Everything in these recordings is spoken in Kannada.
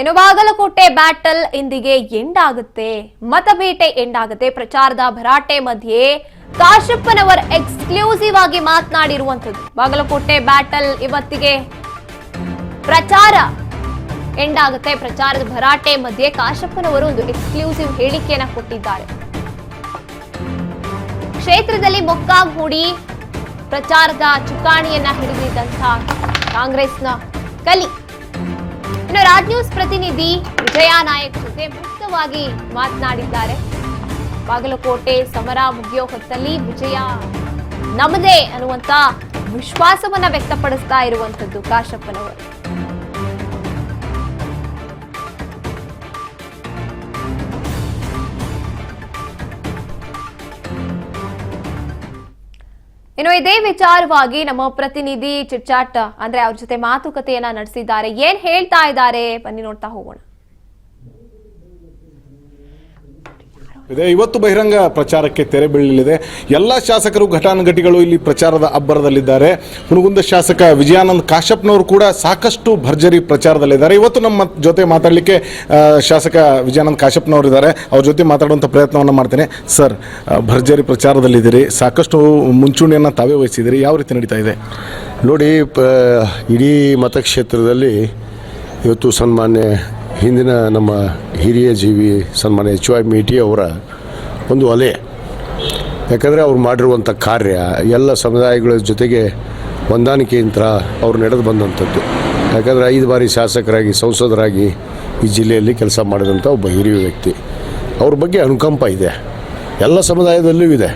ಇನ್ನು ಬಾಗಲಕೋಟೆ ಬ್ಯಾಟಲ್ ಇಂದಿಗೆ ಎಂಡ್ ಆಗುತ್ತೆ, ಮತಬೇಟೆ ಎಂಡ್ ಆಗುತ್ತೆ. ಪ್ರಚಾರದ ಭರಾಟೆ ಮಧ್ಯೆ ಕಾಶಪ್ಪನವರ್ ಎಕ್ಸ್ಕ್ಲೂಸಿವ್ ಆಗಿ ಮಾತನಾಡಿರುವಂತದ್ದು. ಬಾಗಲಕೋಟೆ ಬ್ಯಾಟಲ್ ಇವತ್ತಿಗೆ ಪ್ರಚಾರ ಎಂಡ್ ಆಗುತ್ತೆ. ಪ್ರಚಾರದ ಭರಾಟೆ ಮಧ್ಯೆ ಕಾಶಪ್ಪನವರು ಒಂದು ಎಕ್ಸ್ಕ್ಲೂಸಿವ್ ಹೇಳಿಕೆಯನ್ನ ಕೊಟ್ಟಿದ್ದಾರೆ. ಕ್ಷೇತ್ರದಲ್ಲಿ ಮೊಕ್ಕಾಂ ಹೂಡಿ ಪ್ರಚಾರದ ಚುಕ್ಕಾಣಿಯನ್ನ ಹಿಡಿದಿದ್ದಂತಹ ಕಾಂಗ್ರೆಸ್ನ ಕಲಿ. ಇನ್ನು ರಾಜ್ ನ್ಯೂಸ್ ಪ್ರತಿನಿಧಿ ವಿಜಯ ನಾಯಕ್ ಜೊತೆ ಮುಕ್ತವಾಗಿ ಮಾತನಾಡಿದ್ದಾರೆ. ಬಾಗಲಕೋಟೆ ಸಮರ ಮುಗಿಯೋ ಹೊತ್ತಲ್ಲಿ ವಿಜಯ ನಮ್ಮದೇ ಅನ್ನುವಂತ ವಿಶ್ವಾಸವನ್ನ ವ್ಯಕ್ತಪಡಿಸ್ತಾ ಇರುವಂತದ್ದು ಕಾಶಪ್ಪನವರು. ಇನ್ನು ಇದೇ ವಿಚಾರವಾಗಿ ನಮ್ಮ ಪ್ರತಿನಿಧಿ ಚಿಟ್ಚಾಟ್ ಅಂದ್ರೆ ಅವ್ರ ಜೊತೆ ಮಾತುಕತೆಯನ್ನ ನಡೆಸಿದ್ದಾರೆ. ಏನ್ ಹೇಳ್ತಾ ಇದ್ದಾರೆ ಬನ್ನಿ ನೋಡ್ತಾ ಹೋಗೋಣ. ಇವತ್ತು ಬಹಿರಂಗ ಪ್ರಚಾರಕ್ಕೆ ತೆರೆ ಬೀಳಲಿದೆ. ಎಲ್ಲ ಶಾಸಕರು ಘಟಾನುಘಟಿಗಳು ಇಲ್ಲಿ ಪ್ರಚಾರದ ಅಬ್ಬರದಲ್ಲಿದ್ದಾರೆ. ಹುನಗುಂದ ಶಾಸಕ ವಿಜಯಾನಂದ್ ಕಾಶಪ್ಪನವರು ಕೂಡ ಸಾಕಷ್ಟು ಭರ್ಜರಿ ಪ್ರಚಾರದಲ್ಲಿದ್ದಾರೆ. ಇವತ್ತು ನಮ್ಮ ಜೊತೆ ಮಾತಾಡಲಿಕ್ಕೆ ಶಾಸಕ ವಿಜಯಾನಂದ್ ಕಾಶಪ್ಪನವರು ಇದ್ದಾರೆ. ಅವ್ರ ಜೊತೆ ಮಾತಾಡುವಂಥ ಪ್ರಯತ್ನವನ್ನು ಮಾಡ್ತೇನೆ. ಸರ್, ಭರ್ಜರಿ ಪ್ರಚಾರದಲ್ಲಿದ್ದೀರಿ, ಸಾಕಷ್ಟು ಮುಂಚೂಣಿಯನ್ನು ತಾವೇ ವಹಿಸಿದ್ದೀರಿ, ಯಾವ ರೀತಿ ನಡೀತಾ ಇದೆ ನೋಡಿ? ಇಡೀ ಮತಕ್ಷೇತ್ರದಲ್ಲಿ ಇವತ್ತು ಸನ್ಮಾನ್ಯ ಹಿಂದಿನ ನಮ್ಮ ಹಿರಿಯ ಜೀವಿ ಸನ್ಮಾನ್ಯ HY ಮೇಟಿ ಅವರ ಒಂದು ಅಲೆ. ಯಾಕಂದರೆ ಅವ್ರು ಮಾಡಿರುವಂಥ ಕಾರ್ಯ ಎಲ್ಲ ಸಮುದಾಯಗಳ ಜೊತೆಗೆ ಹೊಂದಾಣಿಕೆಯಿಂದ ಅವ್ರು ನಡೆದು ಬಂದಂಥದ್ದು. ಯಾಕಂದರೆ 5 ಬಾರಿ ಶಾಸಕರಾಗಿ ಸಂಸದರಾಗಿ ಈ ಜಿಲ್ಲೆಯಲ್ಲಿ ಕೆಲಸ ಮಾಡಿದಂಥ ಒಬ್ಬ ಹಿರಿಯ ವ್ಯಕ್ತಿ. ಅವ್ರ ಬಗ್ಗೆ ಅನುಕಂಪ ಇದೆ, ಎಲ್ಲ ಸಮುದಾಯದಲ್ಲೂ ಇದೆ.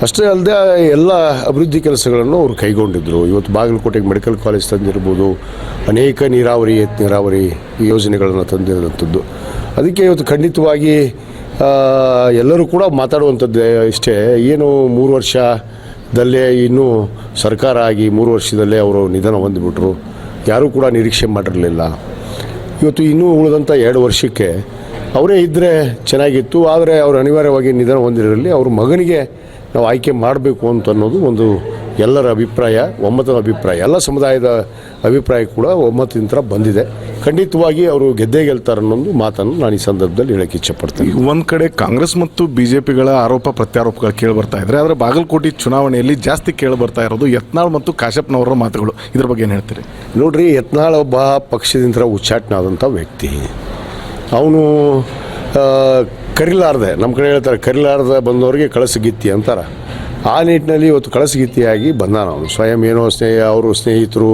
ಅಷ್ಟೇ ಅಲ್ಲದೆ ಎಲ್ಲ ಅಭಿವೃದ್ಧಿ ಕೆಲಸಗಳನ್ನು ಅವರು ಕೈಗೊಂಡಿದ್ದರು. ಇವತ್ತು ಬಾಗಲಕೋಟೆಗೆ ಮೆಡಿಕಲ್ ಕಾಲೇಜ್ ತಂದಿರ್ಬೋದು, ಅನೇಕ ನೀರಾವರಿ ಯೋಜನೆಗಳನ್ನು ತಂದಿರೋಂಥದ್ದು. ಅದಕ್ಕೆ ಇವತ್ತು ಖಂಡಿತವಾಗಿ ಎಲ್ಲರೂ ಕೂಡ ಮಾತಾಡುವಂಥದ್ದು ಇಷ್ಟೇ. ಏನು 3 ವರ್ಷದಲ್ಲೇ ಇನ್ನೂ ಸರ್ಕಾರ ಆಗಿ 3 ವರ್ಷದಲ್ಲೇ ಅವರು ನಿಧನ ಹೊಂದಿಬಿಟ್ರು. ಯಾರೂ ಕೂಡ ನಿರೀಕ್ಷೆ ಮಾಡಿರಲಿಲ್ಲ. ಇವತ್ತು ಇನ್ನೂ ಉಳಿದಂಥ 2 ವರ್ಷಕ್ಕೆ ಅವರೇ ಇದ್ದರೆ ಚೆನ್ನಾಗಿತ್ತು. ಆದರೆ ಅವರು ಅನಿವಾರ್ಯವಾಗಿ ನಿಧನ ಹೊಂದಿರಲಿ, ಅವ್ರ ಮಗನಿಗೆ ನಾವು ಆಯ್ಕೆ ಮಾಡಬೇಕು ಅಂತ ಅನ್ನೋದು ಒಂದು ಎಲ್ಲರ ಅಭಿಪ್ರಾಯ, ಒಮ್ಮತದ ಅಭಿಪ್ರಾಯ, ಎಲ್ಲ ಸಮುದಾಯದ ಅಭಿಪ್ರಾಯ ಕೂಡ ಒಮ್ಮತದಿಂದ ಬಂದಿದೆ. ಖಂಡಿತವಾಗಿ ಅವರು ಗೆದ್ದೇ ಗೆಲ್ತಾರೆ ಅನ್ನೊಂದು ಮಾತನ್ನು ನಾನು ಈ ಸಂದರ್ಭದಲ್ಲಿ ಹೇಳಕ್ಕೆ ಇಚ್ಛೆಪಡ್ತೀನಿ. ಒಂದು ಕಡೆ ಕಾಂಗ್ರೆಸ್ ಮತ್ತು BJPಗಳ ಆರೋಪ ಪ್ರತ್ಯಾರೋಪಗಳು ಕೇಳಿ ಬರ್ತಾ ಇದ್ದಾರೆ. ಆದರೆ ಬಾಗಲಕೋಟೆ ಚುನಾವಣೆಯಲ್ಲಿ ಜಾಸ್ತಿ ಕೇಳಿ ಬರ್ತಾ ಇರೋದು ಯತ್ನಾಳ್ ಮತ್ತು ಕಾಶಪ್ಪನವರ ಮಾತುಗಳು. ಇದ್ರ ಬಗ್ಗೆ ಏನು ಹೇಳ್ತೀರಿ? ನೋಡ್ರಿ, ಯತ್ನಾಳ್ ಒಬ್ಬ ಪಕ್ಷದಿಂದ ಉಚ್ಚಾಟನಾದಂಥ ವ್ಯಕ್ತಿ. ಅವನು ಕರಿಲಾರ್ದೆ, ನಮ್ಮ ಕಡೆ ಹೇಳ್ತಾರೆ ಕರಿಲಾರ್ದೆ ಬಂದವರಿಗೆ ಕಳಸಗಿತ್ತಿ ಅಂತಾರೆ. ಆ ನಿಟ್ಟಿನಲ್ಲಿ ಇವತ್ತು ಕಳಸಗಿತ್ತಿಯಾಗಿ ಬಂದಾನ ಅವನು. ಸ್ವಯಂ ಏನೋ ಅವರು ಸ್ನೇಹಿತರು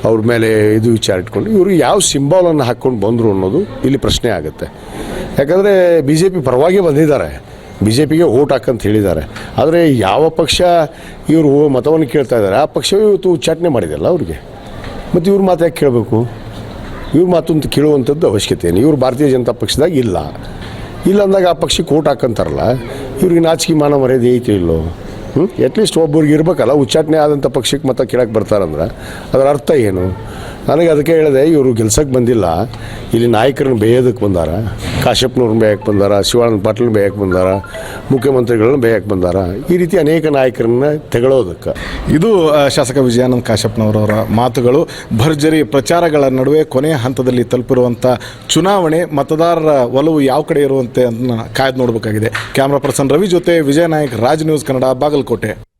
ಅವ್ರ ಮೇಲೆ ಇದು ವಿಚಾರ ಇಟ್ಕೊಂಡು ಇವರು ಯಾವ ಸಿಂಬಾಲನ್ನು ಹಾಕ್ಕೊಂಡು ಬಂದರು ಅನ್ನೋದು ಇಲ್ಲಿ ಪ್ರಶ್ನೆ ಆಗುತ್ತೆ. ಯಾಕಂದರೆ BJP ಪರವಾಗಿ ಬಂದಿದ್ದಾರೆ, BJPಗೆ ಓಟ್ ಹಾಕಂತ ಹೇಳಿದ್ದಾರೆ. ಆದರೆ ಯಾವ ಪಕ್ಷ ಇವರು ಮತವನ್ನು ಕೇಳ್ತಾ ಇದ್ದಾರೆ ಆ ಪಕ್ಷವೇ ಇವತ್ತು ಉಚ್ಚಾಟನೆ ಮಾಡಿದೆಯಲ್ಲ ಅವ್ರಿಗೆ. ಮತ್ತು ಇವ್ರ ಮಾತು ಯಾಕೆ ಕೇಳಬೇಕು? ಇವ್ರ ಮಾತು ಅಂತ ಕೇಳುವಂಥದ್ದು ಅವಶ್ಯಕತೆ ಏನು? ಇವರು ಭಾರತೀಯ ಜನತಾ ಪಕ್ಷದಾಗ ಇಲ್ಲ ಅಂದಾಗ ಆ ಪಕ್ಷಕ್ಕೆ ಓಟ್ ಹಾಕಂತಾರಲ್ಲ, ಇವ್ರಿಗೆ ನಾಚಿಕೆ ಮಾನ ಮರ್ಯಾದೆ ಐತಿ ಇಲ್ಲೋ? ಅಟ್ಲೀಸ್ಟ್ ಒಬ್ಬರಿಗೆ ಇರಬೇಕಲ್ಲ. ಉಚ್ಚಾಟನೆ ಆದಂಥ ಪಕ್ಷಕ್ಕೆ ಮತ ಕೇಳಕ್ಕೆ ಬರ್ತಾರಂದ್ರೆ ಅದರ ಅರ್ಥ ಏನು? ನನಗೆ ಅದಕ್ಕೆ ಹೇಳಿದೆ, ಇವರು ಗೆಲ್ಸಕ್ಕೆ ಬಂದಿಲ್ಲ, ಇಲ್ಲಿ ನಾಯಕರನ್ನ ಬೇಯೋದಕ್ಕೆ ಬಂದಾರ. ಕಾಶಪ್ಪನವ್ರನ್ನ ಬೇಯಕ್ಕೆ ಬಂದಾರ, ಶಿವಾನಂದ ಪಾಟೀಲ್ನ ಬೇಯಕ್ಕೆ ಬಂದಾರ, ಮುಖ್ಯಮಂತ್ರಿಗಳನ್ನ ಬೇಯಕ್ಕೆ ಬಂದಾರ. ಈ ರೀತಿ ಅನೇಕ ನಾಯಕರನ್ನ ತೆಗಳೋದಕ್ಕೆ. ಇದು ಶಾಸಕ ವಿಜಯಾನಂದ್ ಕಾಶಪ್ಪನವರವರ ಮಾತುಗಳು. ಭರ್ಜರಿ ಪ್ರಚಾರಗಳ ನಡುವೆ ಕೊನೆಯ ಹಂತದಲ್ಲಿ ತಲುಪಿರುವಂಥ ಚುನಾವಣೆ, ಮತದಾರರ ಒಲವು ಯಾವ ಕಡೆ ಇರುವಂತೆ ಅಂತ ಕಾಯ್ದು ನೋಡಬೇಕಾಗಿದೆ. ಕ್ಯಾಮ್ರಾ ಪರ್ಸನ್ ರವಿ ಜೊತೆ ವಿಜಯ ನಾಯಕ್, ರಾಜ್ ನ್ಯೂಸ್ ಕನ್ನಡ, ಬಾಗಲಕೋಟೆ.